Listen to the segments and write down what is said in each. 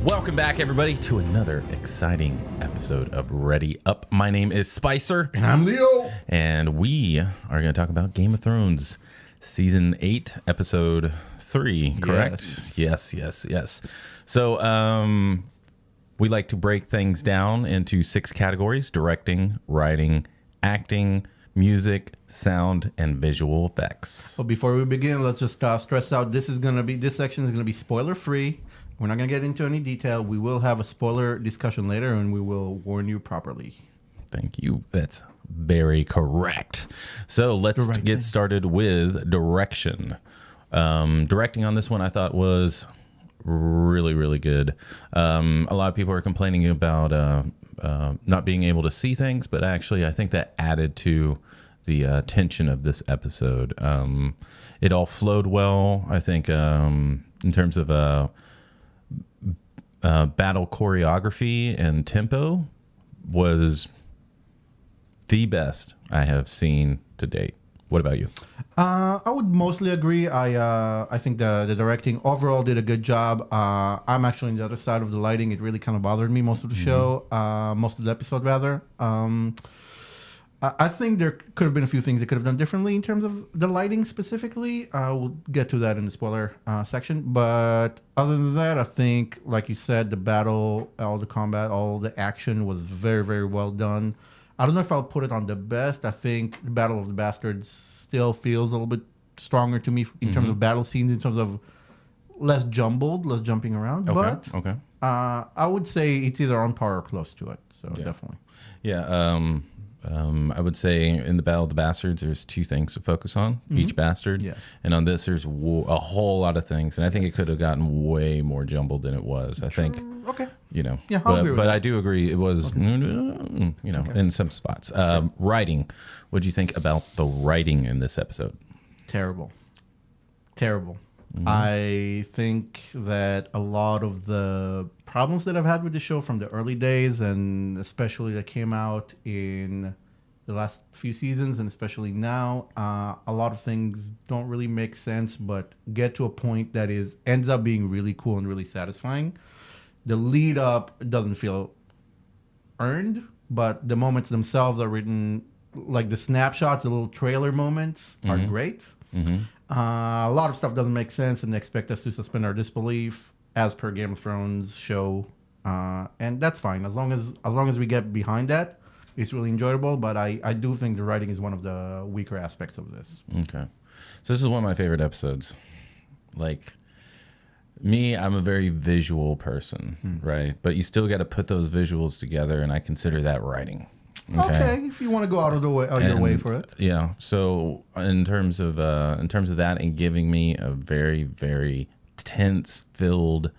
Welcome back, everybody, to another exciting episode of Ready Up. My name is Spicer. And I'm Leo. And we are going to talk about Game of Thrones, Season 8, Episode 3, correct? Yes. So we like to break things down into 6 categories: directing, writing, acting, music, sound, and visual effects. So before we begin, let's just stress out, this section is going to be spoiler free. We're not going to get into any detail. We will have a spoiler discussion later, and we will warn you properly. Thank you. That's very correct. So let's get started with direction. Directing on this one I thought was really, really good. A lot of people are complaining about not being able to see things, but actually I think that added to the tension of this episode. It all flowed well. I think in terms of battle choreography and tempo was the best I have seen to date. What about you? I would mostly agree. I think the directing overall did a good job. I'm actually on the other side of the lighting. It really kind of bothered me most of the show, most of the episode rather. I think there could have been a few things they could have done differently in terms of the lighting specifically. We'll get to that in the spoiler section. But other than that, I think, like you said, the battle, all the combat, all the action was very, very well done. I don't know if I'll put it on the best. I think the Battle of the Bastards still feels a little bit stronger to me in terms of battle scenes, in terms of less jumbled, less jumping around. Okay. I would say it's either on par or close to it. So definitely. Yeah. I would say in the Battle of the Bastards, there's 2 things to focus on, each bastard. Yeah. And on this, there's a whole lot of things. And I think it could have gotten way more jumbled than it was. I think, Yeah, but I do agree it was, in some spots. Writing. What do you think about the writing in this episode? Terrible. I think that a lot of the problems that I've had with the show from the early days, and especially that came out in the last few seasons, and especially now, a lot of things don't really make sense, but get to a point that ends up being really cool and really satisfying. The lead up doesn't feel earned, but the moments themselves are written, like the snapshots, the little trailer moments are great. A lot of stuff doesn't make sense and they expect us to suspend our disbelief as per Game of Thrones show, and that's fine as long as we get behind that. It's really enjoyable, but I do think the writing is one of the weaker aspects of this. Okay, so this is one of my favorite episodes. Like me, I'm a very visual person, right? But you still got to put those visuals together, and I consider that writing. Okay, if you want to go out of your way for it. Yeah. So in terms of that, and giving me a very, very tense-filled,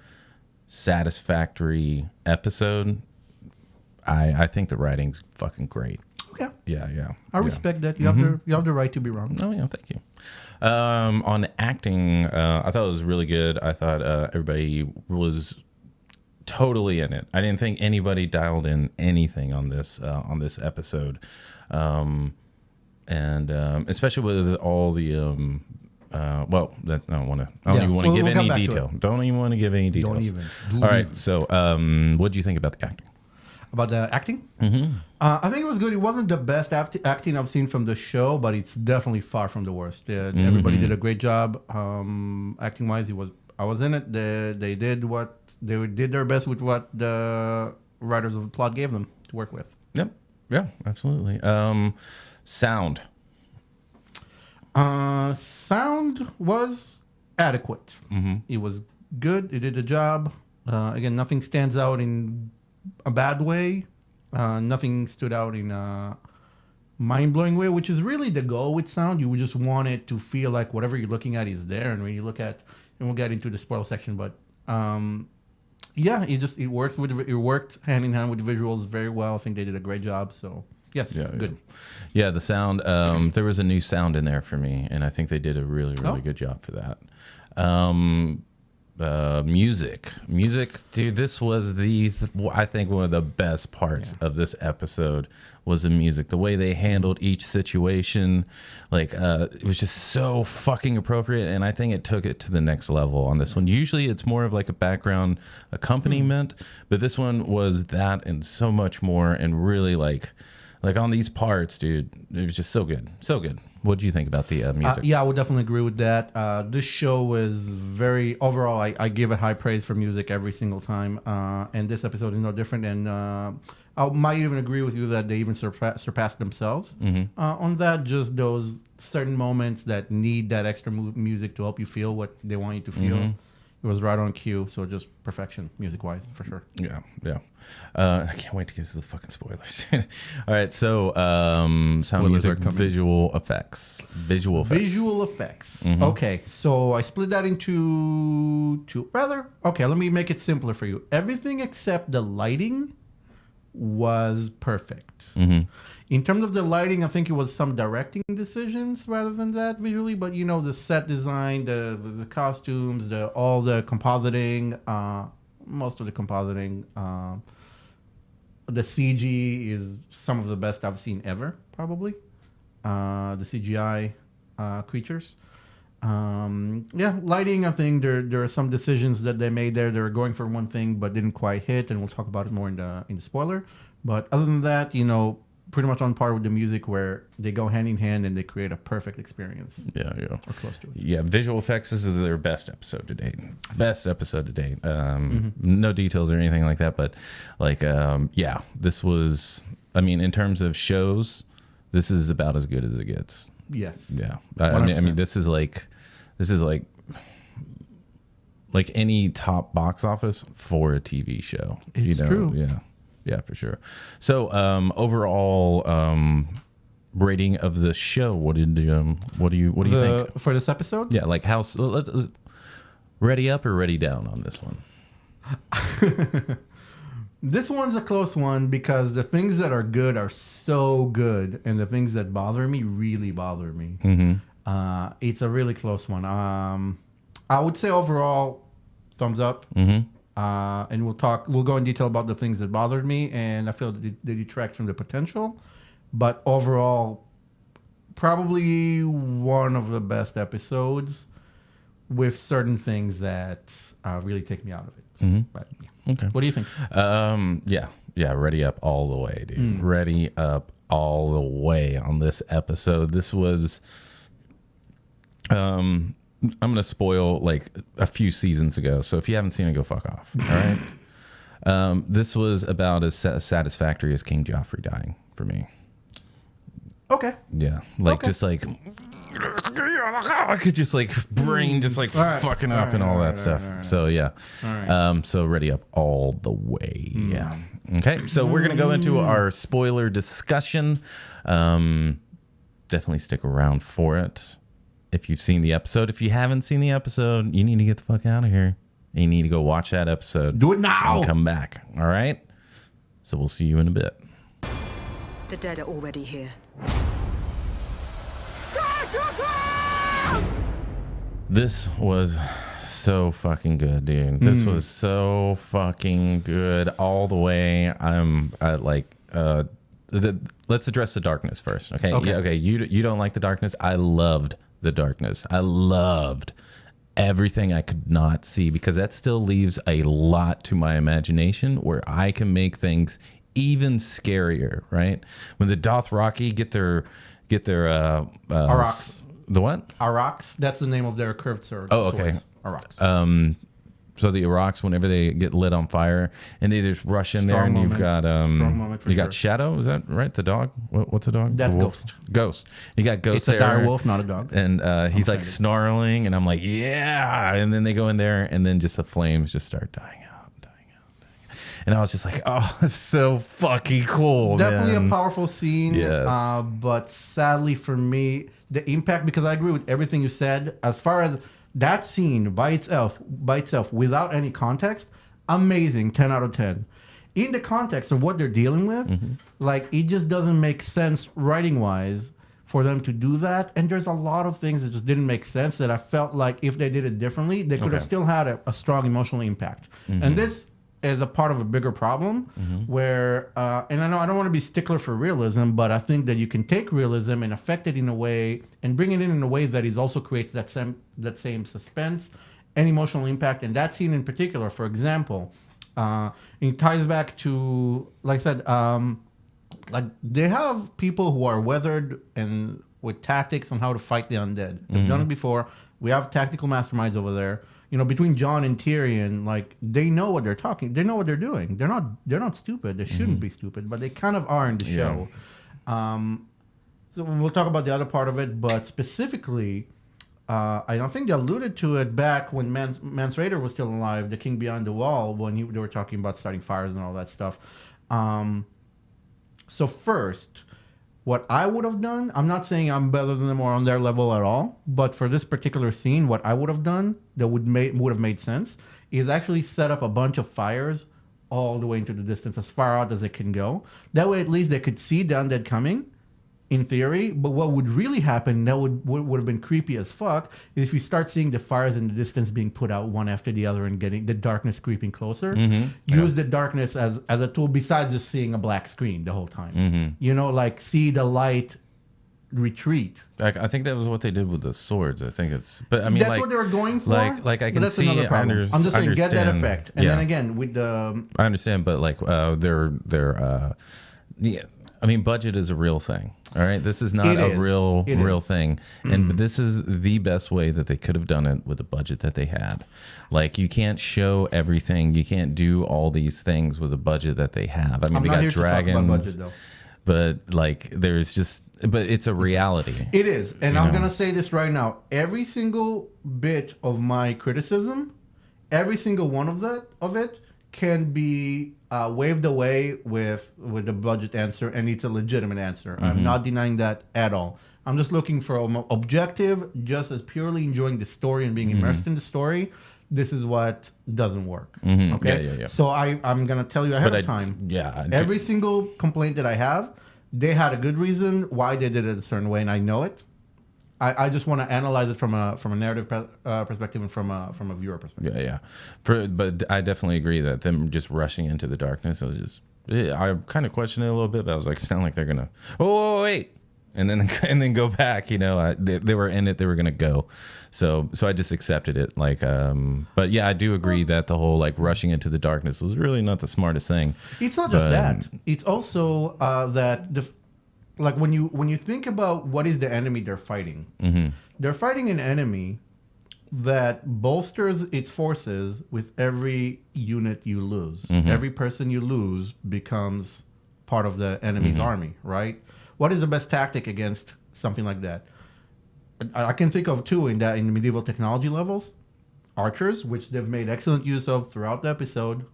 satisfactory episode, I think the writing's fucking great. Okay. Yeah. I respect that. You have the right to be wrong. Oh yeah, thank you. On acting, I thought it was really good. I thought everybody was totally in it. I didn't think anybody dialed in anything on this episode, and especially with all the I don't even want to give any detail. Don't even want to give any details. All right. So, what do you think about the acting? About the acting? I think it was good. It wasn't the best acting I've seen from the show, but it's definitely far from the worst. Everybody did a great job. Acting wise, I was in it. They did their best with what the writers of the plot gave them to work with. Yep. Yeah, absolutely. Sound. Sound was adequate. It was good. It did the job. Again, nothing stands out in a bad way. Nothing stood out in a mind-blowing way, which is really the goal with sound. You just want it to feel like whatever you're looking at is there. And when you look at, and we'll get into the spoil section, but it worked hand in hand with the visuals very well. I think they did a great job. So yes, good. Yeah, the sound. There was a new sound in there for me, and I think they did a really, really good job for that. Music, dude. This was I think one of the best parts of this episode was the music. The way they handled each situation, like it was just so fucking appropriate, and I think it took it to the next level on this one. Usually, it's more of like a background accompaniment, but this one was that and so much more, and really like on these parts, dude. It was just so good, so good. What do you think about the music? Yeah, I would definitely agree with that. This show was very overall. I give it high praise for music every single time, and this episode is no different. And I might even agree with you that they even surpassed themselves on that. Just those certain moments that need that extra music to help you feel what they want you to feel. It was right on cue, so just perfection music-wise, for sure. Yeah. I can't wait to get to the fucking spoilers. All right, so sound music, visual effects. Visual effects. Okay, so I split that into two. Okay, let me make it simpler for you. Everything except the lighting was perfect. In terms of the lighting, I think it was some directing decisions rather than that visually. But the set design, the costumes, all the compositing, most of the compositing, the CG is some of the best I've seen ever, probably. The CGI creatures. Lighting. I think there are some decisions that they made there. They were going for one thing but didn't quite hit, and we'll talk about it more in the spoiler. But other than that, pretty much on par with the music, where they go hand in hand and they create a perfect experience. Yeah. Or close to it. Yeah, visual effects, this is their best episode to date. No details or anything like that, but this was, in terms of shows, this is about as good as it gets. Yes. Yeah. I mean, this is like any top box office for a TV show. It's true. Yeah, for sure. So overall rating of the show, what do you think for this episode? Yeah, like how let's ready up or ready down on this one? This one's a close one because the things that are good are so good, and the things that bother me really bother me. It's a really close one. I would say overall, thumbs up. And we'll go in detail about the things that bothered me, and I feel that they detract from the potential. But overall, probably one of the best episodes, with certain things that really take me out of it. But, Okay. What do you think? Yeah. Ready up all the way, dude. Ready up all the way on this episode. This was I'm going to spoil like a few seasons ago. So if you haven't seen it, go fuck off. All right. This was about as satisfactory as King Joffrey dying for me. Okay. Yeah. Just like, I could just like brain just like fucking up and all that stuff. So yeah. So ready up all the way. Yeah. Okay. So we're going to go into our spoiler discussion. Definitely stick around for it. If you've seen the episode. If you haven't seen the episode, you need to get the fuck out of here. And you need to go watch that episode. Do it now. And come back. All right? So we'll see you in a bit. The dead are already here. This was so fucking good, dude. This was so fucking good all the way. Let's address the darkness first, okay? Okay. Yeah, okay. You don't like the darkness. I loved the darkness. I loved everything I could not see, because that still leaves a lot to my imagination where I can make things even scarier, right? When the Dothraki get their Aurochs. The what? Aurochs. That's the name of their curved sword. Oh, okay. Aurochs. So the Aurochs, whenever they get lit on fire, and they just rush in there, and you've got got Shadow. Is that right? The dog. What's a dog? That's Ghost. Ghost. You got Ghost. It's a dire wolf, not a dog. And he's like snarling, and I'm like, yeah. And then they go in there, and then just the flames just start dying out. And I was just like, oh, it's so fucking cool. Definitely man. a powerful scene. Yes. But sadly for me, the impact, because I agree with everything you said, as far as that scene by itself, without any context, amazing, 10 out of 10. In the context of what they're dealing with, like, it just doesn't make sense writing-wise for them to do that. And there's a lot of things that just didn't make sense that I felt like if they did it differently, they could have still had a strong emotional impact. And this is a part of a bigger problem where, and I know I don't want to be stickler for realism, but I think that you can take realism and affect it in a way and bring it in a way that is also creates that same suspense and emotional impact. And that scene in particular, for example, it ties back to, like I said, like they have people who are weathered and with tactics on how to fight the undead. They've done it before. We have tactical masterminds over there. You know, between Jon and Tyrion, like they know what they're talking. They know what they're doing. They're not stupid. They shouldn't be stupid, but they kind of are in the show. So we'll talk about the other part of it, but specifically, I don't think they alluded to it back when Mance Rayder was still alive, the King Beyond the Wall, when they were talking about starting fires and all that stuff. So first, what I would have done, I'm not saying I'm better than them or on their level at all, but for this particular scene, what I would have done that would have made sense is actually set up a bunch of fires all the way into the distance, as far out as it can go. That way, at least they could see the undead coming, in theory. But what would really happen, that would have been creepy as fuck, is if you start seeing the fires in the distance being put out one after the other and getting the darkness creeping closer. Use the darkness as a tool besides just seeing a black screen the whole time. You know, like see the light retreat. I think that was what they did with the swords. I think it's, but I mean, that's like, what they were going for. Like I can that's see. another problem. I'm just saying, get that effect, and then again with the. I understand, but like yeah. I mean, budget is a real thing. All right, this is not a real thing, and this is the best way that they could have done it with the budget that they had. Like, you can't show everything. You can't do all these things with the budget that they have. I mean, they got dragons, budget, though. But like, there's just, but it's a reality. It is, and I'm gonna say this right now. Every single bit of my criticism, every single one of it can be waved away with the budget answer, and it's a legitimate answer. I'm not denying that at all. I'm just looking for an objective, just as purely enjoying the story and being immersed in the story. This is what doesn't work. Okay? Yeah. So I'm going to tell you ahead of time. Every single complaint that I have, they had a good reason why they did it a certain way, and I know it. I just want to analyze it from a narrative perspective and from a viewer perspective. But I definitely agree that them just rushing into the darkness, I was just, I kind of questioned it a little bit, but I was like, sound like they're gonna, wait, and then go back. You know, they were in it, they were gonna go, so I just accepted it. Like, but yeah, I do agree that the whole like rushing into the darkness was really not the smartest thing. It's not just that; it's also that like when you think about what is the enemy they're fighting, they're fighting an enemy that bolsters its forces with every unit you lose. Every person you lose becomes part of the enemy's army, right? What is the best tactic against something like that? I can think of two in the medieval technology levels: archers, which they've made excellent use of throughout the episode,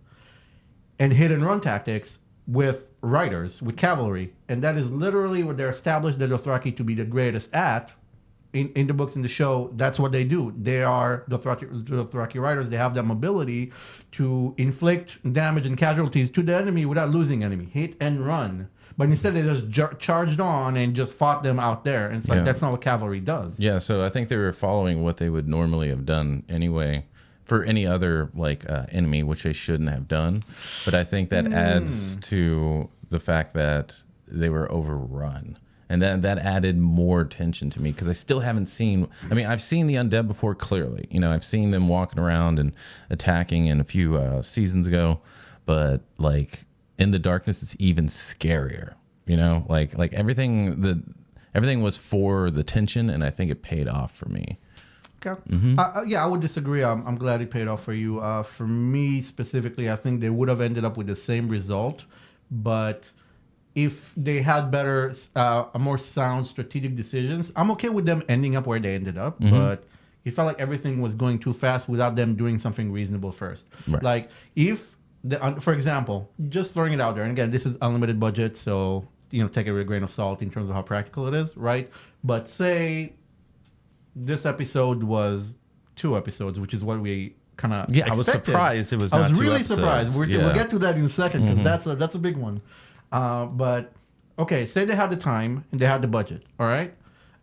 and hit and run tactics with riders, with cavalry. And that is literally what they're established the Dothraki to be the greatest at. In the books, in the show, that's what they do. They are Dothraki riders. They have that mobility to inflict damage and casualties to the enemy without losing enemy. Hit and run. But instead, they just charged on and just fought them out there. And it's like, that's not what cavalry does. Yeah, so I think they were following what they would normally have done anyway for any other like enemy, which they shouldn't have done. But I think that adds to the fact that they were overrun. And that added more tension to me, because I still haven't seen, I mean, I've seen the undead before, clearly. You know, I've seen them walking around and attacking in a few seasons ago. But like in the darkness, it's even scarier. You know, like everything was for the tension, and I think it paid off for me. Okay. I would disagree. I'm glad it paid off for you. For me specifically, I think they would have ended up with the same result, but if they had better, a more sound strategic decisions, I'm okay with them ending up where they ended up. But it felt like everything was going too fast without them doing something reasonable first. Right. Like if, for example, just throwing it out there, and again, this is unlimited budget, so take it with a grain of salt in terms of how practical it is, right? But say this episode was 2 episodes, which is what we kind of expected. I was surprised it was not 2 I was really episodes. surprised. We'll get to that in a second, because that's a big one. But okay, say they had the time and they had the budget, all right?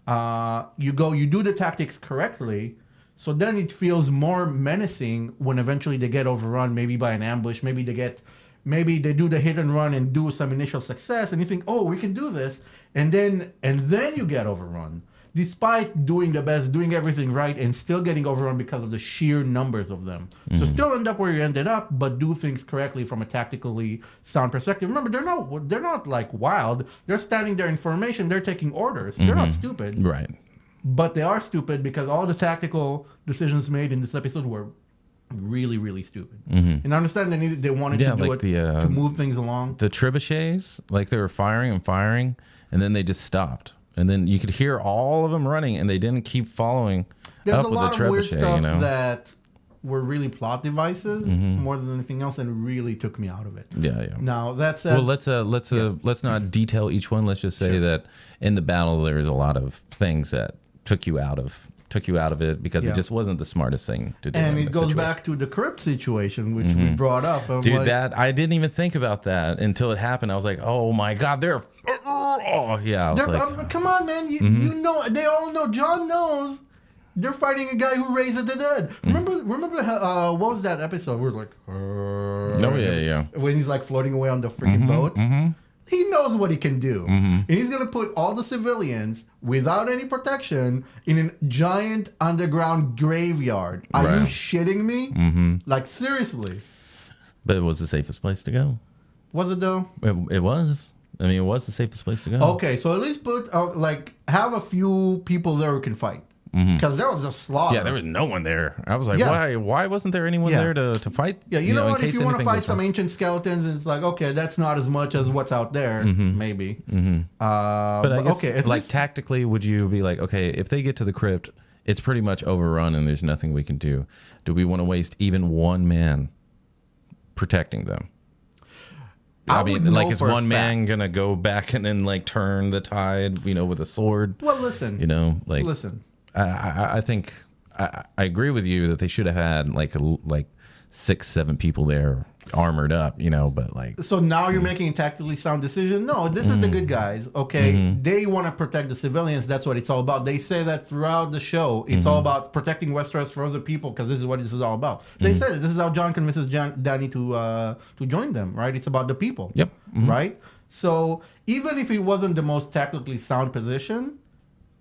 You do the tactics correctly, so then it feels more menacing when eventually they get overrun, maybe by an ambush, maybe they do the hit and run and do some initial success, and you think, oh, we can do this, and then you get overrun, despite doing the best, doing everything right, and still getting overrun because of the sheer numbers of them. So still end up where you ended up, but do things correctly from a tactically sound perspective. Remember, they're not like wild. They're standing there in formation. They're taking orders. They're not stupid. Right. But they are stupid because all the tactical decisions made in this episode were really, really stupid. And I understand they wanted to do it to move things along. The trebuchets, like they were firing and firing, and then they just stopped. And then you could hear all of them running, and they didn't keep following There's up a with lot the of weird trebuchet. stuff that were really plot devices more than anything else, and really took me out of it. Yeah. Now that said, well, let's not detail each one. Let's just say that in the battle there is a lot of things that took you out of it because it just wasn't the smartest thing to do. And it goes back to the crypt situation, which we brought up. Dude, that I didn't even think about that until it happened. I was like, oh my god, they're I was like, come on, man, you know, they all know. John knows they're fighting a guy who raises the dead. Remember how, what was that episode where it's like, when he's like floating away on the freaking boat? He knows what he can do. And he's going to put all the civilians without any protection in a giant underground graveyard. Are you shitting me? Like, seriously. But it was the safest place to go. Was it, though? It was. I mean, it was the safest place to go. Okay, so at least have a few people there who can fight. Because there was a slaughter. Yeah, there was no one there. I was like, why wasn't there anyone there to fight? Yeah, you know what? If you want to fight some ancient skeletons, it's like, okay, that's not as much as what's out there, maybe. But I guess, like, tactically, would you be like, okay, if they get to the crypt, it's pretty much overrun and there's nothing we can do. Do we want to waste even one man protecting them? I mean, like, is one man going to go back and then, like, turn the tide, with a sword? Well, listen. Listen. I think I agree with you that they should have had like 6-7 people there armored up, but like. So now you're making a tactically sound decision. No, this is the good guys. Okay, they want to protect the civilians. That's what it's all about. They say that throughout the show. It's all about protecting Westeros for other people because this is what this is all about. They say this is how John convinces Danny to join them. Right? It's about the people. Yep. Right. So even if it wasn't the most tactically sound position,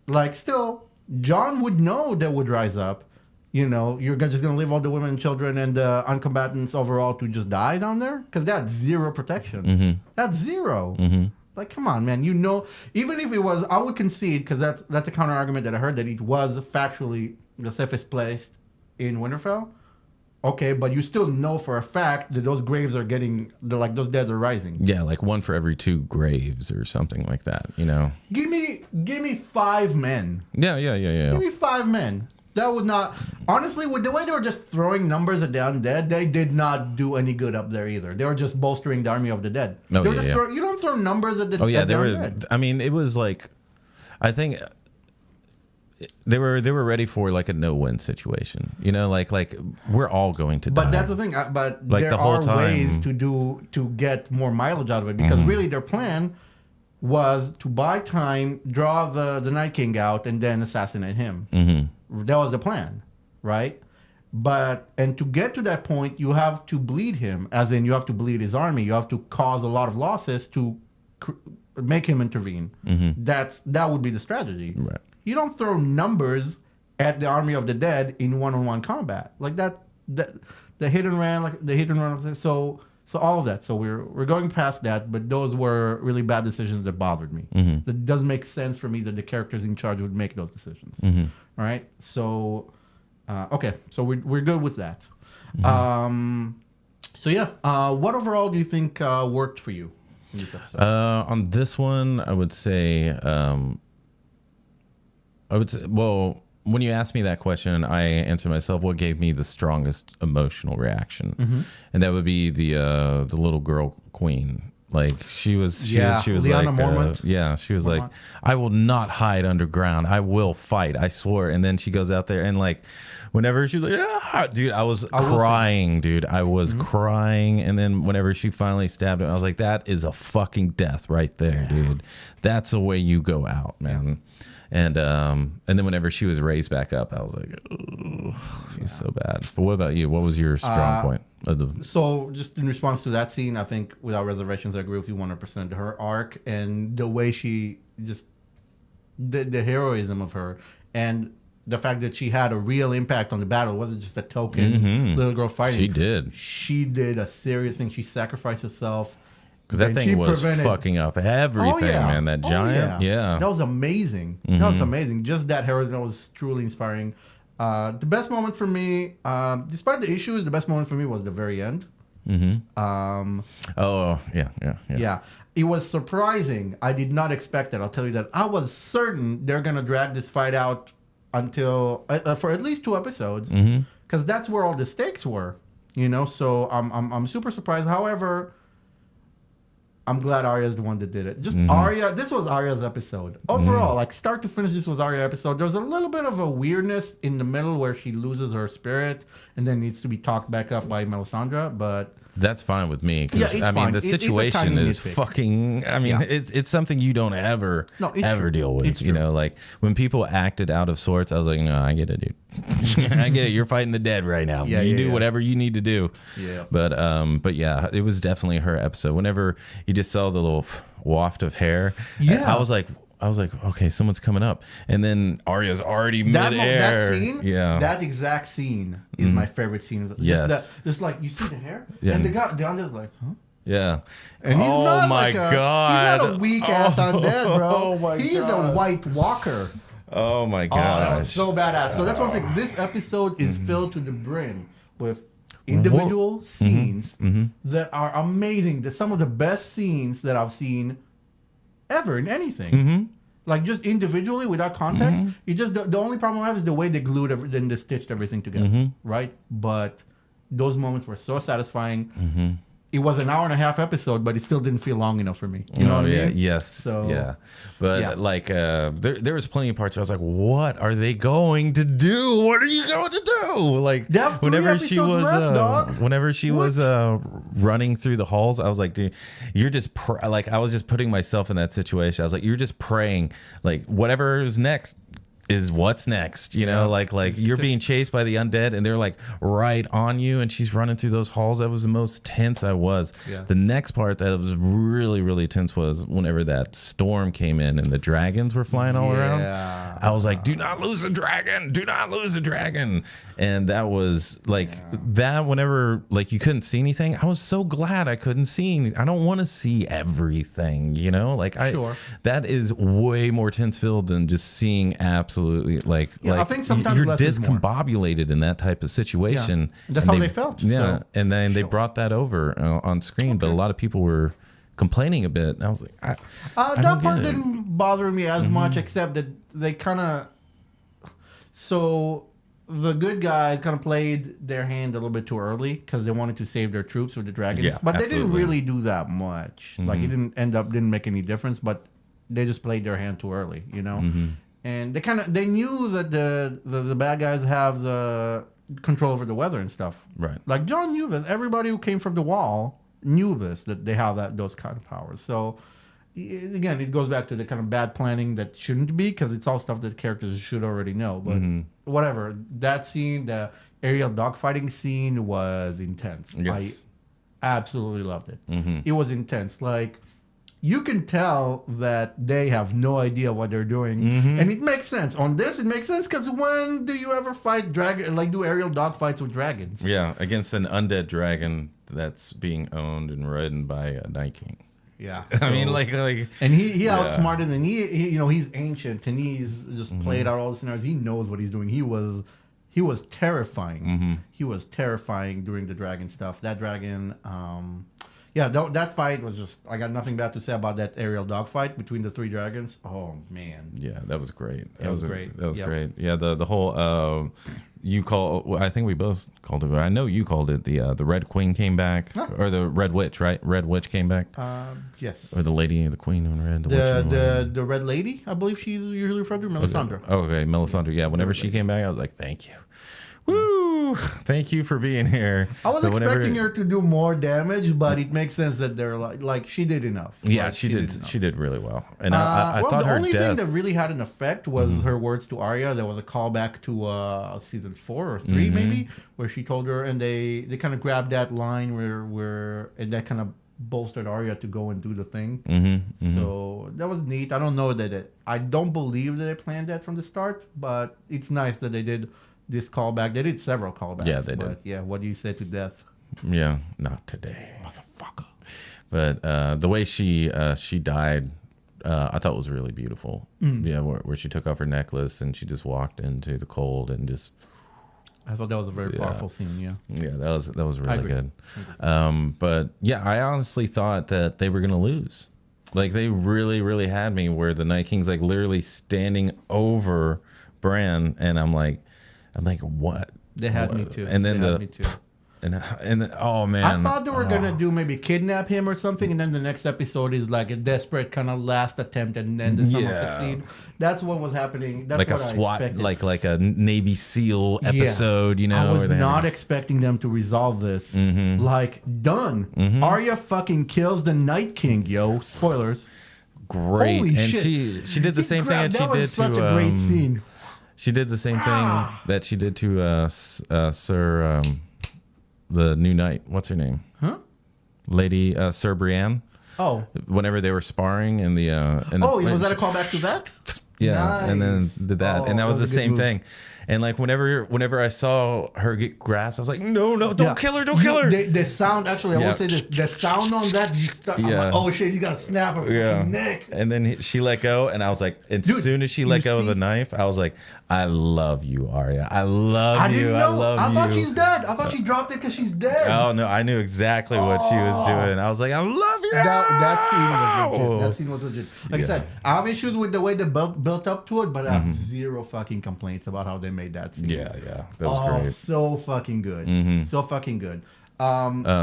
like still. John would know they would rise up. You're just going to leave all the women and children and the uncombatants overall to just die down there? Because that's zero protection. That's zero. Like, come on, man. Even if it was, I would concede, because that's a counter argument that I heard, that it was factually the safest place in Winterfell. Okay, but you still know for a fact that those graves are those dead are rising. Yeah, like one for every 2 graves or something like that, Give me 5 men. Yeah. Give me 5 men. That would not... Honestly, with the way they were just throwing numbers at the undead, they did not do any good up there either. They were just bolstering the army of the dead. You don't throw numbers at the undead. I mean, it was like... I think... They were ready for like a no-win situation, like we're all going to die. But that's the thing. But like there are ways to get more mileage out of it because really their plan was to buy time, draw the Night King out, and then assassinate him. That was the plan, right? And to get to that point, you have to bleed him, as in you have to bleed his army. You have to cause a lot of losses to make him intervene. That would be the strategy. Right. You don't throw numbers at the army of the dead in one-on-one combat like that. The hit and run. So all of that. So we're going past that, but those were really bad decisions that bothered me. It doesn't make sense for me that the characters in charge would make those decisions. All right. So okay. So we're good with that. So yeah. What overall do you think worked for you in this episode? On this one, I would say. Well, when you asked me that question, I answered myself, what gave me the strongest emotional reaction? And that would be the little girl queen. Like she was Lyanna Mormont. She was like, I will not hide underground. I will fight. I swore. And then she goes out there and like, whenever she was like, dude, I was crying, dude. I was crying. And then whenever she finally stabbed him, I was like, that is a fucking death right there, dude. That's the way you go out, man. And then whenever she was raised back up, I was like, oh, it was so bad. But what about you? What was your strong point? So just in response to that scene, I think without reservations, I agree with you 100%. Her arc and the way she just, the heroism of her and the fact that she had a real impact on the battle. It wasn't just a token little girl fighting. She did. She did a serious thing. She sacrificed herself. Because that thing was fucking up everything, man. That giant. Yeah. That was amazing. That was amazing. Just that heroism was truly inspiring. The best moment for me, despite the issues, the best moment for me was the very end. Yeah. It was surprising. I did not expect that. I'll tell you that. I was certain they're going to drag this fight out until for at least 2 episodes, because that's where all the stakes were, you know. So I'm super surprised. However, I'm glad Arya's the one that did it. Just Arya. This was Arya's episode overall, like start to finish. This was Arya's episode. There's a little bit of a weirdness in the middle where she loses her spirit and then needs to be talked back up by Melisandre, but. That's fine with me. Because I mean, the situation is fucking. I mean, it's something you don't ever deal with. You know, like when people acted out of sorts, I was like, no, I get it, dude. I get it. You're fighting the dead right now. You do whatever you need to do. Yeah. But yeah, it was definitely her episode. Whenever you just saw the little waft of hair, I was like, okay, someone's coming up, and then Arya's already midair. That scene, that exact scene is my favorite scene. Yes, just like you see the hair, and the guy down there's like, huh? Yeah, and he's not my god, he's not a weak ass undead, bro. Oh my he's god. a White Walker. Oh my god, that was so badass. So that's what I'm saying. This episode is filled to the brim with individual scenes that are amazing. They're some of the best scenes that I've seen ever in anything. Like just individually without context. You just the only problem I have is the way they glued then they stitched everything together. Right? But those moments were so satisfying. It was an 1.5 hour episode, but it still didn't feel long enough for me. You know what I mean? Yes. So, yeah. But like there was plenty of parts where I was like, what are they going to do? What are you going to do? Like whenever she was running through the halls, I was like, dude, you're just like I was just putting myself in that situation. I was like, you're just praying like whatever is next is what's next, you know, like you're being chased by the undead and they're like right on you and she's running through those halls. That was the most tense I was. The next part that was really, really tense was whenever that storm came in and the dragons were flying all around. I was like, do not lose a dragon. Do not lose a dragon. And that was like that whenever like you couldn't see anything. I was so glad I couldn't see. I don't want to see everything, you know, like that is way more tense filled than just seeing absolutely like I think sometimes you're discombobulated in that type of situation. That's how they felt. And then they brought that over on screen, but a lot of people were complaining a bit. And I was like, I that part didn't bother me as much, except that they kind of the good guys kind of played their hand a little bit too early because they wanted to save their troops with the dragons, but they didn't really do that much. Like it didn't make any difference, but they just played their hand too early, you know. And they knew that the bad guys have the control over the weather and stuff. Right. Like Jon knew this. Everybody who came from the Wall knew this, that they have those kind of powers. So again, it goes back to the kind of bad planning that shouldn't be because it's all stuff that characters should already know. But whatever. That scene, the aerial dogfighting scene was intense. Yes. I absolutely loved it. It was intense. Like you can tell that they have no idea what they're doing, and it makes sense. On this, it makes sense because when do you ever fight do aerial dogfights with dragons? Yeah, against an undead dragon that's being owned and ridden by a Night King. Yeah, I mean, like, and he outsmarted, and he you know he's ancient, and he's just played out all the scenarios. He knows what he's doing. He was terrifying. He was terrifying during the dragon stuff. That dragon. That fight was just, I got nothing bad to say about that aerial dogfight between the 3 dragons. Oh, man. Yeah, that was great. That was great. That was great. Yeah, the whole, I think we both called it, I know you called it, the Red Queen came back, or the Red Witch, right? Red Witch came back? Yes. Or the Lady, the Queen in Red. The Red Lady, I believe she's usually referred to, Melisandre. Okay, Melisandre, yeah. Whenever she came back, I was like, thank you. Woo! Thank you for being here. I was expecting her to do more damage, but it makes sense that they're like she did enough. Yeah, Like, she did. She did really well. And I thought the her only death. thing that really had an effect was her words to Arya. There was a callback to season 4 or 3, maybe, where she told her, and they kind of grabbed that line where and that kind of bolstered Arya to go and do the thing. So that was neat. I don't know I don't believe that they planned that from the start, but it's nice that they did this callback. They did several callbacks. Yeah, they did. But yeah, what do you say to death? Yeah, not today, motherfucker. But the way she died, I thought was really beautiful. Yeah, where she took off her necklace and she just walked into the cold and just. I thought that was a very powerful scene. Yeah. Yeah, that was really good. But yeah, I honestly thought that they were gonna lose. Like they really, really had me where the Night King's like literally standing over Bran, and I'm like, what? They had me too. And then me too. And oh man, I thought they were gonna do maybe kidnap him or something, and then the next episode is like a desperate kind of last attempt, and then the summer succeed. That's what was happening. That's like what a SWAT, I expected. like a Navy SEAL episode. You know, I was not expecting them to resolve this. Like done. Arya fucking kills the Night King. Yo, spoilers. Great, Holy and shit. she did the same thing that she did to. Such a great scene. She did the same thing that she did to Sir. The new knight, what's her name? Huh? Lady Sir Brienne. Oh. Whenever they were sparring in the was that a callback to that? Yeah, Nice. and then did that, and that was the same thing. And like whenever I saw her get grasped, I was like, no, don't kill her, don't kill her. The sound, actually, I will say this: the sound on that, I'm like, oh shit, he's got to snap her fucking neck. And then she let go, and I was like, as soon as she let go of the knife, I was like, I love you, Arya. I love you. I love you. I thought she's dead. I thought she dropped it because she's dead. Oh no, I knew exactly what she was doing. I was like, I love you. That scene was legit. That scene was legit. Like I said, I have issues with the way they built up to it, but I have zero fucking complaints about how they made that scene. Yeah, that was great. So fucking good. So fucking good.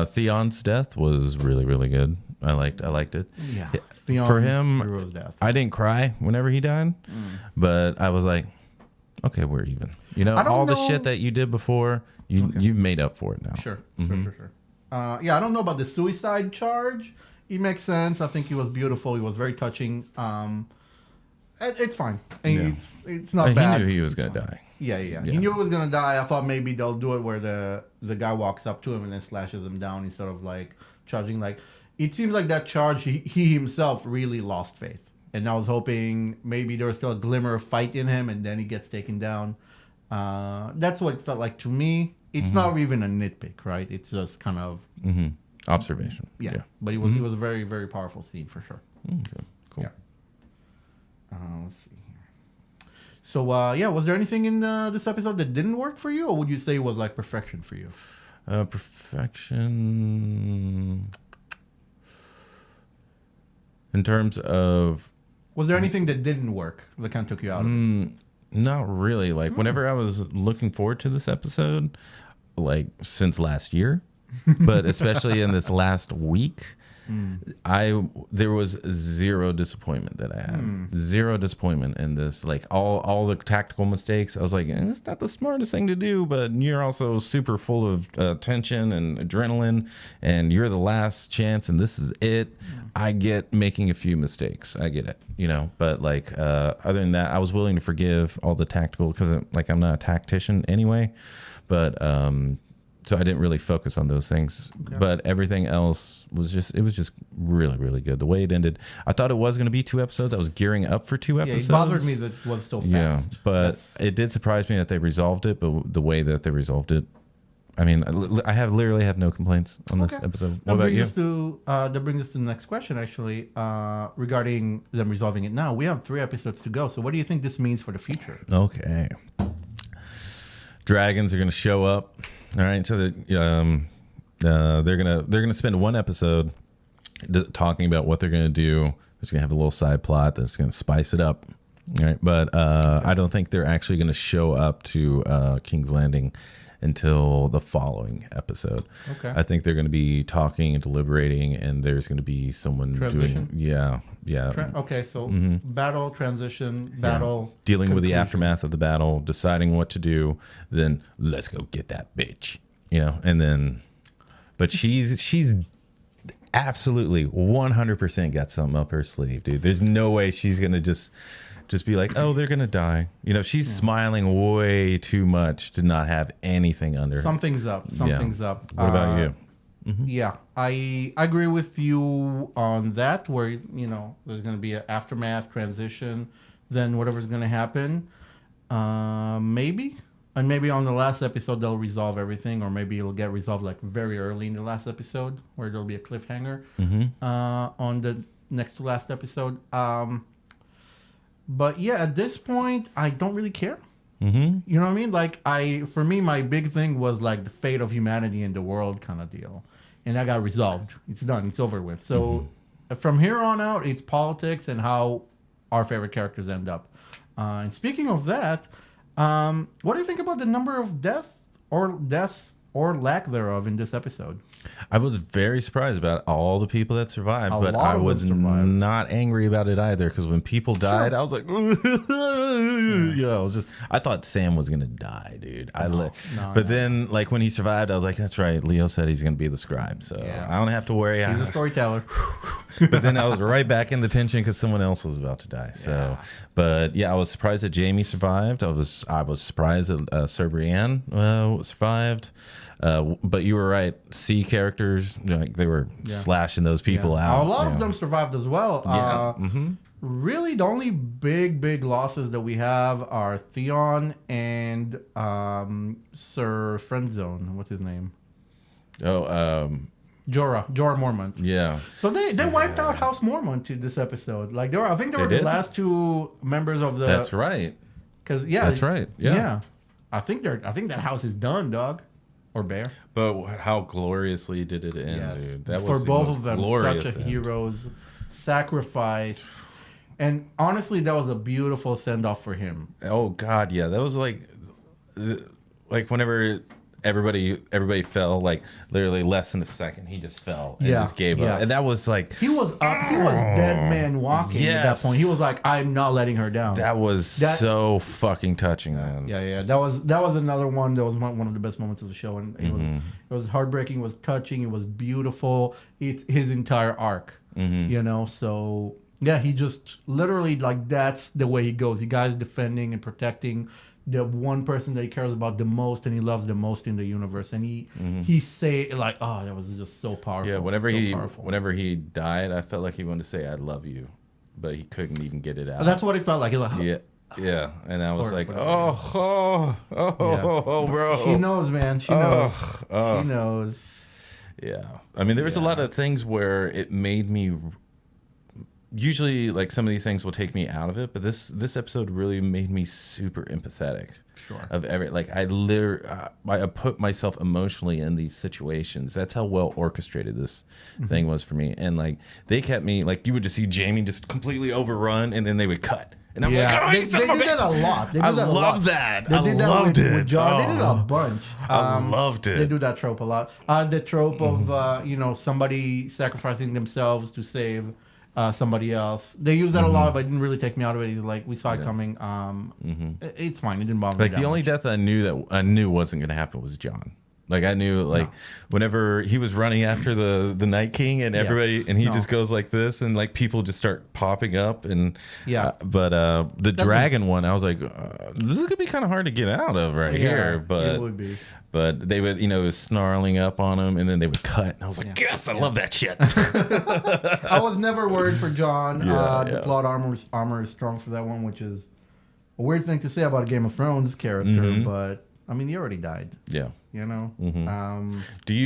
Theon's death was really, really good. I liked it. Yeah. Theon, for him, hero's death. I didn't cry whenever he died, but I was like, okay, we're even. You know, all the shit that you did before, you've made up for it now. Sure. Yeah, I don't know about the suicide charge. It makes sense. I think it was beautiful. It was very touching. It's fine. And it's not bad. He knew he was going to die. Yeah. He knew he was gonna die. I thought maybe they'll do it where the guy walks up to him and then slashes him down instead of like charging. Like it seems like that charge he himself really lost faith, and I was hoping maybe there was still a glimmer of fight in him, and then he gets taken down. That's what it felt like to me. It's not even a nitpick, right? It's just kind of observation. Yeah. But it was a very, very powerful scene for sure. Okay, cool. Yeah. Let's see. So, was there anything in this episode that didn't work for you, or would you say it was like perfection for you? Perfection in terms of... Was there anything that didn't work that kind of took you out of it? Not really. Like, whenever I was looking forward to this episode, like, since last year, but especially in this last week... there was zero disappointment that I had. Zero disappointment in this. Like all the tactical mistakes, I was like, it's not the smartest thing to do, but you're also super full of tension and adrenaline, and you're the last chance, and this is it. I get making a few mistakes. I get it, you know. But like other than that, I was willing to forgive all the tactical because like I'm not a tactician anyway. But so I didn't really focus on those things, but everything else was just really, really good. The way it ended, I thought it was going to be 2 episodes. I was gearing up for 2 episodes. It bothered me that it was so fast. Yeah, but it did surprise me that they resolved it, but the way that they resolved it, I mean, I literally have no complaints on this episode. What about you? That brings us to the next question, actually, regarding them resolving it now. We have 3 episodes to go, so what do you think this means for the future? Okay. Dragons are going to show up. All right, so they're gonna spend 1 episode talking about what they're gonna do. It's gonna have a little side plot that's gonna spice it up. All right, but I don't think they're actually gonna show up to King's Landing until the following episode. Okay. I think they're going to be talking and deliberating, and there's going to be someone Transition? doing, yeah. Okay, so battle, transition, battle. Dealing with the conclusion. aftermath of the battle, deciding what to do, then let's go get that bitch, and then, but she's absolutely 100% got something up her sleeve, dude. There's no way she's going to just be like, oh, they're going to die. She's smiling way too much to not have anything under her. Something's up. Something's up. What about you? Yeah, I agree with you on that, where, there's going to be an aftermath, transition, then whatever's going to happen. Maybe. And maybe on the last episode, they'll resolve everything, or maybe it'll get resolved like very early in the last episode, where there'll be a cliffhanger on the next to last episode. But yeah, at this point, I don't really care. You know what I mean? Like, for me, my big thing was like the fate of humanity in the world kind of deal. And that got resolved. It's done. It's over with. So from here on out, it's politics and how our favorite characters end up. And speaking of that, what do you think about the number of deaths or lack thereof in this episode? I was very surprised about all the people that survived, but lot I of them was survived. not angry about it either, because when people died, I was like, I thought Sam was gonna die, dude. But then, like, when he survived, I was like, that's right. Leo said he's gonna be the scribe, so I don't have to worry. He's a storyteller. But then I was right back in the tension because someone else was about to die. So, but yeah, I was surprised that Jamie survived. I was surprised that Sir Brienne survived. But you were right. C characters, like, they were slashing those people out. A lot of them survived as well. Really, the only big losses that we have are Theon and Sir Friendzone. What's his name? Jorah Mormont. Yeah. So they wiped out House Mormont to this episode. Like, I think they were the did? last two members of the. That's right. That's right. Yeah. I think that house is done, dog. Or Bear. But how gloriously did it end, dude? That was for the both most of them, glorious such a end. hero's sacrifice. And honestly, that was a beautiful send-off for him. Oh God, yeah, that was like whenever everybody fell, like literally less than a second, he just fell and just gave up, and that was like he was up, he was dead man walking at that point. He was like, I'm not letting her down. That was so fucking touching, man. Yeah. That was another one. That was one of the best moments of the show, and it was heartbreaking. It was touching. It was beautiful. It's his entire arc, So yeah, he just literally, like, that's the way he goes. The guy's defending and protecting the one person that he cares about the most and he loves the most in the universe, and he say, like, oh, that was just so powerful. Yeah, whenever he died, I felt like he wanted to say I love you, but he couldn't even get it out. That's what it felt like. He was like, yeah, and I was like, bro. Bro. She knows, man. She knows. She knows. Yeah, I mean, there was a lot of things where it made me. Usually, like, some of these things will take me out of it, but this episode really made me super empathetic. Sure. I put myself emotionally in these situations. That's how well orchestrated this thing was for me. And, like, they kept me, like, you would just see Jamie just completely overrun, and then they would cut. And I'm like, oh, they did that a lot. They did that a lot. Love that. They did that with John. They did it a bunch. I loved it. They do that trope a lot. The trope of somebody sacrificing themselves to save somebody else. They use that a lot, but it didn't really take me out of it. He's like, we saw it coming. It's fine. It didn't bother me. Like, the only death I knew wasn't going to happen was John. Like, I knew, like, whenever he was running after the Night King and everybody, and he just goes like this, and, like, people just start popping up, and but the dragon one, I was like, this is gonna be kind of hard to get out of here, but it would be. But they would, it was snarling up on him, and then they would cut, and I was like, yes, I love that shit. I was never worried for John. The plot armor is strong for that one, which is a weird thing to say about a Game of Thrones character, but I mean, he already died. Yeah. Did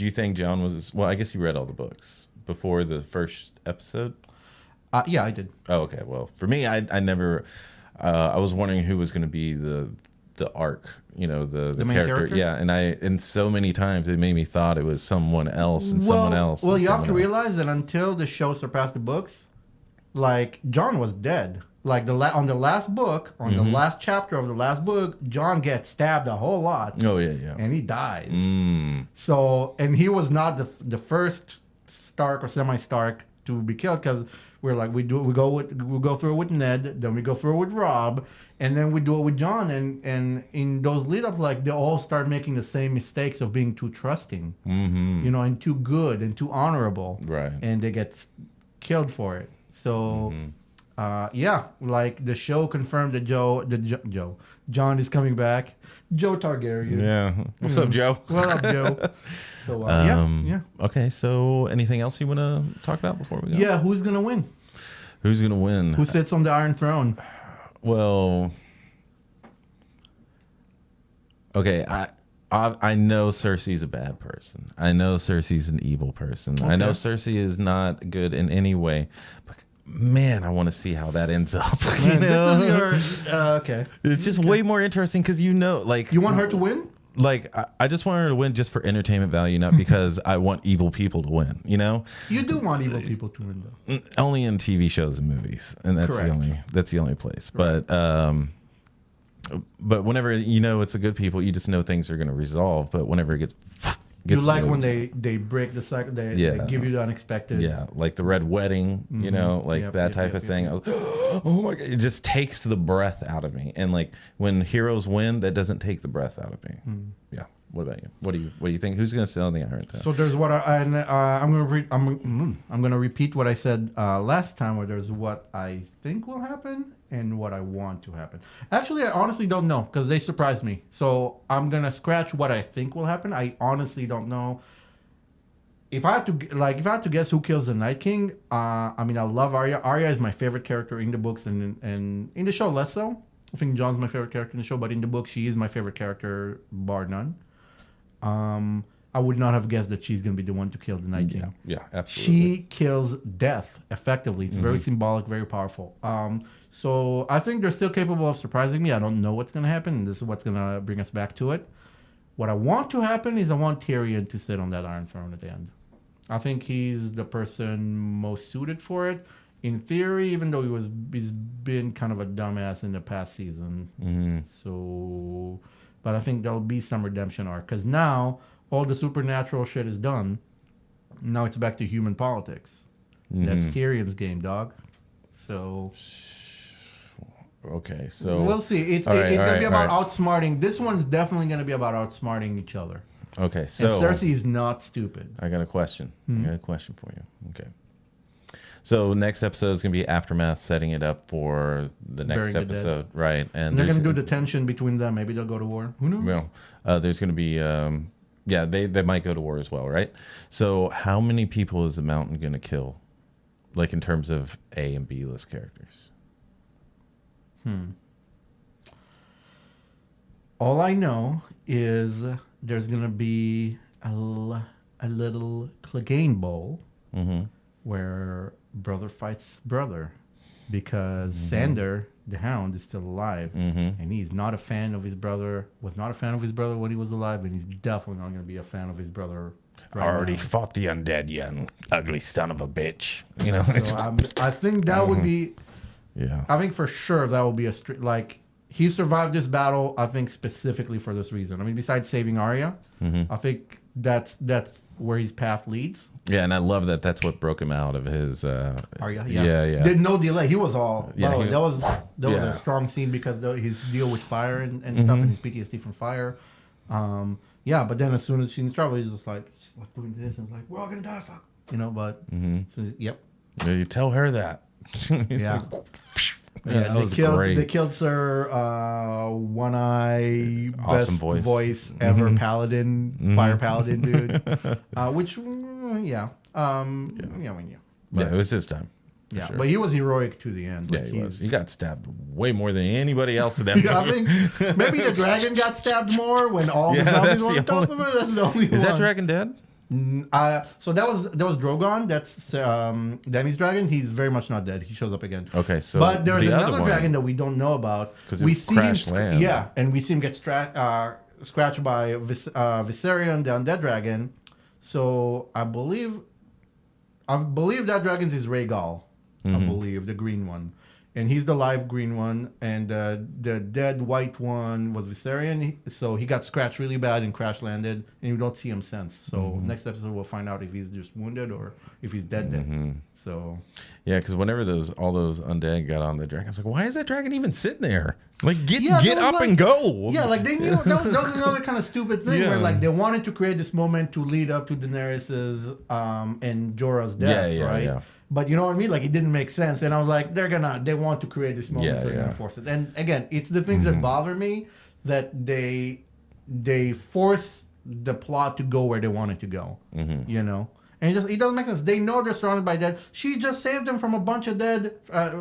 you think John was, well, I guess you read all the books before the first episode? Yeah, I did. Oh, okay. Well, for me, I never, I was wondering who was going to be the arc, the main character. Yeah, and so many times it made me thought it was someone else and someone else. Well, you have to realize that until the show surpassed the books, like, John was dead. Like on the last book, on the last chapter of the last book, Jon gets stabbed a whole lot. Oh yeah. And he dies. So, and he was not the first Stark or semi-Stark to be killed, because we're like we go through it with Ned, then we go through it with Robb, and then we do it with Jon, and in those lead-ups, like they all start making the same mistakes of being too trusting, and too good and too honorable, right? And they get killed for it. So, like the show confirmed that Jon is coming back. Joe Targaryen. Yeah. What's up, Joe? What up, Joe? So, yeah. Okay, so anything else you want to talk about before we go? Yeah, who's going to win? Who's going to win? Who sits on the Iron Throne? Well, okay, I know Cersei's a bad person. I know Cersei's an evil person. Okay. I know Cersei is not good in any way. But man, I want to see how that ends up. Man, this is your... okay. It's just way more interesting because You want her to win? Like, I just want her to win just for entertainment value, not because I want evil people to win, You do want evil people to win, though. Only in TV shows and movies, and that's the only place. Right. But whenever it's a good people, you just know things are going to resolve. But whenever it gets you like when they break the cycle, they give you the unexpected. Yeah, like the Red Wedding, that type of thing. Oh my God, it just takes the breath out of me. And like when heroes win, that doesn't take the breath out of me. Yeah. What about you? What do you think? Who's going to sit on the Iron Throne? So there's what I'm going to repeat what I said last time, where there's what I think will happen and what I want to happen. Actually, I honestly don't know, because they surprised me. So I'm going to scratch what I think will happen. I honestly don't know. If I had to guess who kills the Night King, I love Arya. Arya is my favorite character in the books, and in the show less so. I think Jon's my favorite character in the show, but in the book, she is my favorite character, bar none. I would not have guessed that she's going to be the one to kill the Night King. Yeah, absolutely. She kills death effectively. It's very symbolic, very powerful. So I think they're still capable of surprising me. I don't know what's going to happen, and this is what's going to bring us back to it. What I want to happen is I want Tyrion to sit on that Iron Throne at the end. I think he's the person most suited for it. In theory, even though he's been kind of a dumbass in the past season. So, but I think there'll be some redemption arc, because now all the supernatural shit is done. Now it's back to human politics. That's Tyrion's game, dog. So, okay, so we'll see. It's going to be about outsmarting. This one's definitely going to be about outsmarting each other. Okay, so and Cersei is not stupid. I got a question. I got a question for you. Okay. So next episode is going to be Aftermath, setting it up for the next episode, right? And they're going to do the tension between them. Maybe they'll go to war. Who knows? Well, there's going to be, they might go to war as well, right? So how many people is the Mountain going to kill, like in terms of A and B list characters? All I know is there's going to be a little Clegane Bowl where brother fights brother, because Sandor the Hound is still alive, and he's not a fan of his brother. Was not a fan of his brother when he was alive, and he's definitely not going to be a fan of his brother. I already fought the undead, you ugly son of a bitch. So I think that would be. Yeah. I think for sure that will be he survived this battle. I think specifically for this reason. I mean, besides saving Arya, I think that's where his path leads. Yeah, and I love that. That's what broke him out of his. Arya, yeah. Did no delay. He was all. Yeah, that was a strong scene, because his deal with fire and stuff, and his PTSD from fire. But then as soon as she's in trouble, he's just like doing this, and like, we're all gonna die, fuck. But yep. Yeah, you tell her that. Yeah. They killed Sir One Eye, best voice ever, Paladin, Fire Paladin dude. It was his time. Yeah, sure. But he was heroic to the end. Yeah, he was. He got stabbed way more than anybody else. I think maybe the dragon got stabbed more when all the zombies were on top of it. That's the only one. Is that dragon dead? So that was Drogon. That's Dany's dragon. He's very much not dead. He shows up again. Okay, so but there's another dragon that we don't know about. Because we see him, land. Yeah, and we see him get scratched by Viserion, the undead dragon. So I believe that dragon's is Rhaegal. I believe the green one, and he's the live green one, and the dead white one was Viserion. So he got scratched really bad and crash landed, and you don't see him since. So next episode we'll find out if he's just wounded or if he's dead. So yeah, because whenever all those undead got on the dragon, I was like, why is that dragon even sitting there? Like, get up like, and go. Yeah, like they knew that was another kind of stupid thing where like they wanted to create this moment to lead up to Daenerys's and Jorah's death, right? Yeah. But you know what I mean? Like it didn't make sense, and I was like, they want to create this moment, so they're gonna force it. And again, it's the things that bother me that they force the plot to go where they want it to go. You know. And it doesn't make sense. They know they're surrounded by dead. She just saved them from a bunch of dead.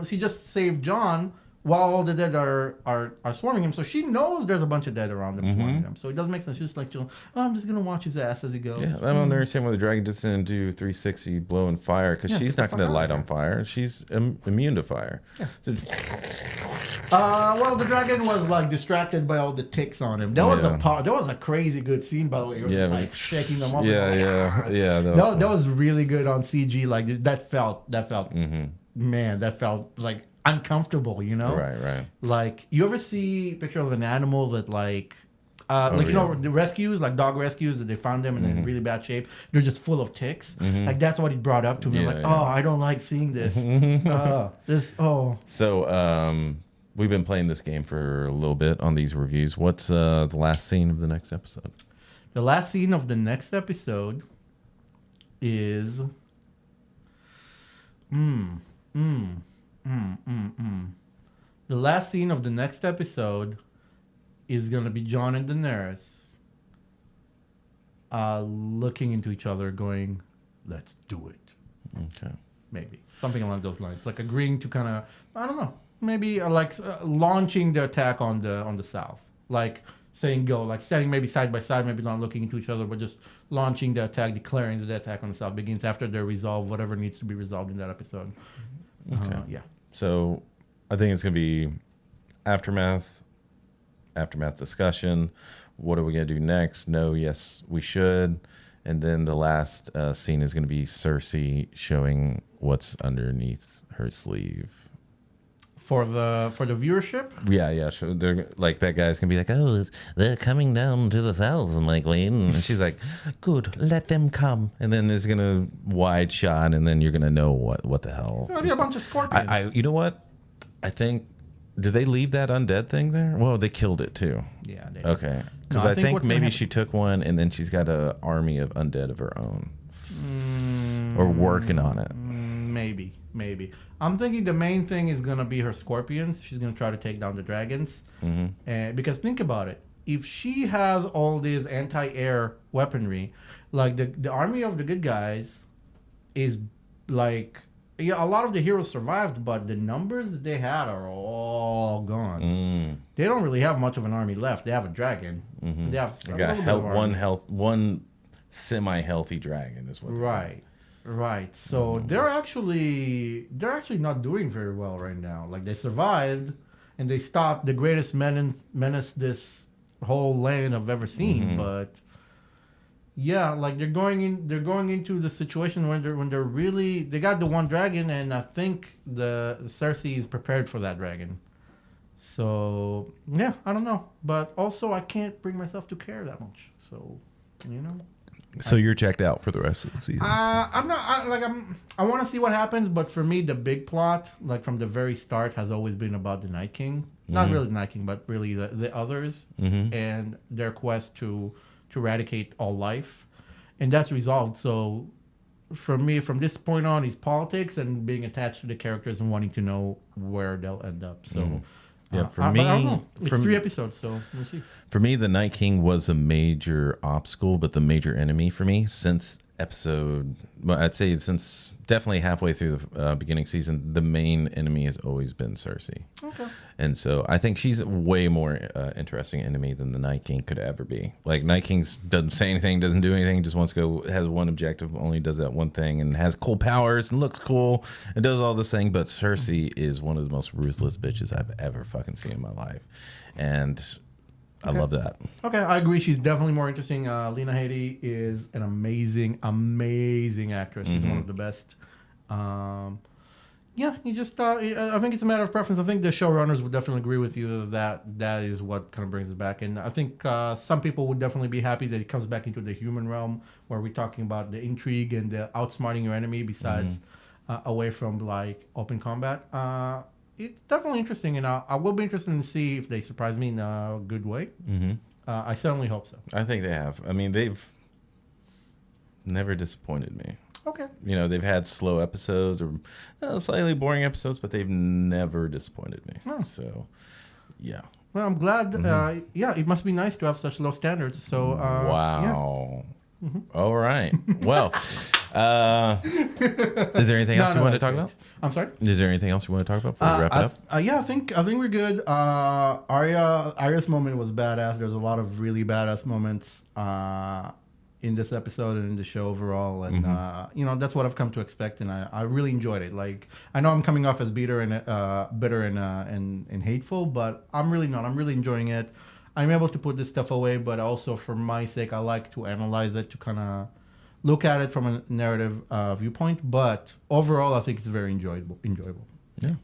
She just saved Jon while all the dead are swarming him. So she knows there's a bunch of dead around them swarming him. So it doesn't make sense. She's just like, I'm just going to watch his ass as he goes. Yeah, I don't understand why the dragon just didn't do 360 blowing fire, because she's not going to light on fire. She's immune to fire. Yeah. So, well, the dragon was like distracted by all the ticks on him. That was a crazy good scene, by the way. It was like shaking them up. That was really good on CG. Like that felt man, that felt like uncomfortable, you know? Right. Like, you ever see pictures of an animal that like you know, the rescues, like dog rescues, that they found them in really bad shape. They're just full of ticks. Like that's what he brought up to me. I don't like seeing this. So we've been playing this game for a little bit on these reviews. What's the last scene of the next episode? The last scene of the next episode is the last scene of the next episode is going to be Jon and Daenerys looking into each other going, let's do it. Okay. Maybe. Something along those lines. Like agreeing to kind of, I don't know, maybe launching the attack on the south. Like saying go, like standing maybe side by side, maybe not looking into each other, but just launching the attack, declaring that the attack on the south begins after they resolve whatever needs to be resolved in that episode. Okay. Yeah. So I think it's going to be aftermath discussion. What are we going to do next? No, yes, we should. And then the last scene is going to be Cersei showing what's underneath her sleeve. For the viewership? Yeah. So they're like, that guy's going to be like, oh, they're coming down to the south. I'm like, wait. And she's like, good, let them come. And then there's going to wide shot, and then you're going to know what the hell. It's going to be a bunch of scorpions. You know what? I think, did they leave that undead thing there? Well, they killed it too. Yeah. They okay. Because I think maybe she took one, and then she's got an army of undead of her own. Or working on it. Maybe. I'm thinking the main thing is going to be her scorpions. She's going to try to take down the dragons. Because think about it. If she has all this anti-air weaponry, like the army of the good guys is like... Yeah, a lot of the heroes survived, but the numbers that they had are all gone. They don't really have much of an army left. They have a dragon. They have one semi-healthy dragon is what. Right. So they're actually not doing very well right now. Like they survived, and they stopped the greatest menace this whole land I've ever seen, but. Yeah, like they're going into the situation when they're really, they got the one dragon, and I think the Cersei is prepared for that dragon. So yeah, I don't know, but also I can't bring myself to care that much. So you know. So you're checked out for the rest of the season. I'm not. I want to see what happens, but for me, the big plot, like from the very start, has always been about the Night King. Not really the Night King, but really the others and their quest to eradicate all life, and that's resolved. So for me, from this point on, is politics and being attached to the characters and wanting to know where they'll end up. So for me, I don't know. It's 3 episodes, so we'll see. For me, the Night King was a major obstacle, but the major enemy for me since I'd say since definitely halfway through the beginning season, the main enemy has always been Cersei. Okay. And so I think she's a way more interesting enemy than the Night King could ever be. Like, Night King doesn't say anything, doesn't do anything, just wants to go, has one objective, only does that one thing, and has cool powers and looks cool and does all this thing. But Cersei is one of the most ruthless bitches I've ever fucking seen in my life. And I love that. Okay, I agree. She's definitely more interesting. Lena Headey is an amazing, amazing actress. She's one of the best. Yeah, you just I think it's a matter of preference. I think the showrunners would definitely agree with you that that is what kind of brings it back. And I think some people would definitely be happy that it comes back into the human realm, where we're talking about the intrigue and the outsmarting your enemy besides away from like open combat. It's definitely interesting, and I will be interested to see if they surprise me in a good way. I certainly hope so. I think they have. I mean, they've never disappointed me. Okay. You know, they've had slow episodes or slightly boring episodes, but they've never disappointed me. Oh. So, yeah. Well, I'm glad. Yeah, it must be nice to have such low standards. So, wow. Yeah. All right. Well, is there anything else you want to talk about? I'm sorry? Is there anything else you want to talk about before we wrap it up? Yeah, I think we're good. Arya's moment was badass. There's a lot of really badass moments in this episode and in the show overall, and that's what I've come to expect, and I really enjoyed it. Like, I know I'm coming off as bitter and hateful, but I'm really not. I'm really enjoying it. I'm able to put this stuff away, but also for my sake, I like to analyze it, to kind of look at it from a narrative viewpoint. But overall, I think it's very enjoyable. Yeah,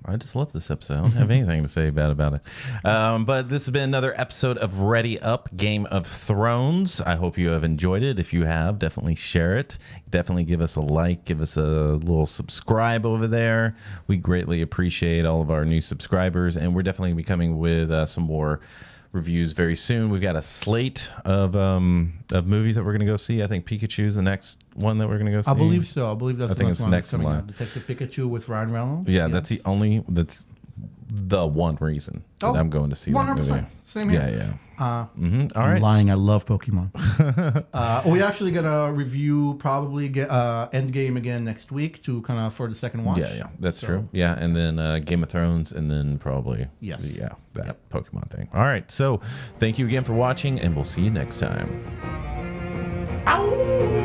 I just love this episode. I don't have anything to say bad about it. But this has been another episode of Ready Up, Game of Thrones. I hope you have enjoyed it. If you have, definitely share it. Definitely give us a like. Give us a little subscribe over there. We greatly appreciate all of our new subscribers. And we're definitely be coming with some more reviews very soon. We've got a slate of movies that we're going to go see. I think Pikachu's the next one that we're going to go see. I believe so. I believe that's the next one next in line. Detective Pikachu with Ryan Reynolds. Yeah, yes. That's the one reason that I'm going to see 100%. That movie. Same here. Yeah. All right. I'm lying. I love Pokemon. We're actually gonna review probably Endgame again next week to kind of for the second watch. Yeah, that's true. Yeah, and then Game of Thrones, and then probably that Pokemon thing. All right. So thank you again for watching, and we'll see you next time. Ow!